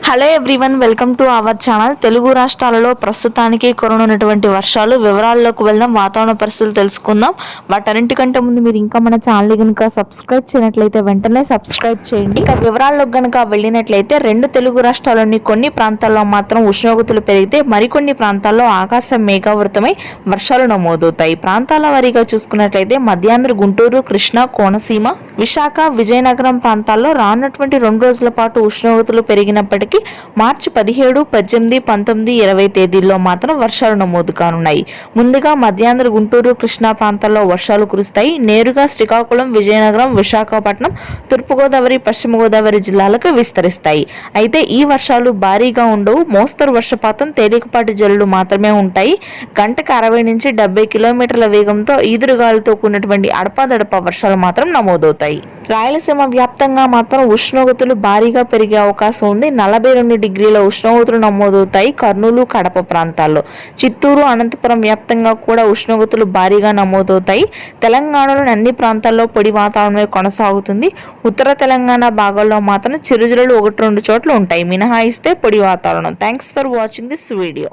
Hello everyone, welcome to our channel. Telugu రాష్ట్రాలలో ప్రస్తుతానికి కురనున్నటువంటి వర్షాలు వివరాల్లోకి వెళ్ళడం, వాతావరణ పరిస్థితులు తెలుసుకుందాం. వాటన్నింటికంటే ముందు మీరు ఇంకా మన ఛానల్ కనుక సబ్స్క్రైబ్ చేయనట్లయితే వెంటనే సబ్స్క్రైబ్ చేయండి. ఇక వివరాల్లోకి కనుక వెళ్ళినట్లయితే రెండు తెలుగు రాష్ట్రాల్లోని కొన్ని ప్రాంతాల్లో మాత్రం ఉష్ణోగ్రతలు పెరిగితే మరికొన్ని ప్రాంతాల్లో ఆకాశం మేఘావృతమై వర్షాలు నమోదవుతాయి. ప్రాంతాల వారీగా చూసుకున్నట్లయితే మధ్యాంధ్ర, గుంటూరు, కృష్ణా, కోనసీమ, విశాఖ, విజయనగరం ప్రాంతాల్లో రానున్నటువంటి 2 రోజుల పాటు ఉష్ణోగ్రతలు పెరిగినప్పటికీ మార్చి 17, 18, 19, 20 తేదీల్లో మాత్రం వర్షాలు నమోదు కానున్నాయి. ముందుగా మధ్యాంధ్ర, గుంటూరు, కృష్ణా ప్రాంతాల్లో వర్షాలు కురుస్తాయి. నేరుగా శ్రీకాకుళం, విజయనగరం, విశాఖపట్నం, తూర్పుగోదావరి, పశ్చిమ గోదావరి జిల్లాలకు విస్తరిస్తాయి. అయితే ఈ వర్షాలు భారీగా ఉండవు. మోస్తరు వర్షపాతం, తేలికపాటి జల్లులు మాత్రమే ఉంటాయి. గంటకు 60 నుంచి 70 కిలోమీటర్ల వేగంతో ఈదురుగాలులతో కూడినటువంటి అడపాదడపా వర్షాలు మాత్రం నమోదవుతాయి. రాయలసీమ వ్యాప్తంగా మాత్రం ఉష్ణోగ్రతలు భారీగా పెరిగే అవకాశం ఉంది. 42 డిగ్రీల ఉష్ణోగ్రతలు నమోదవుతాయి కర్నూలు, కడప ప్రాంతాల్లో. చిత్తూరు, అనంతపురం వ్యాప్తంగా కూడా ఉష్ణోగ్రతలు భారీగా నమోదవుతాయి. తెలంగాణలోని అన్ని ప్రాంతాల్లో పొడి వాతావరణమే కొనసాగుతుంది. ఉత్తర తెలంగాణ భాగాల్లో మాత్రం చిరుజల్లులు 1-2 చోట్ల ఉంటాయి. మినహాయిస్తే పొడి వాతావరణం. Thanks for watching this video.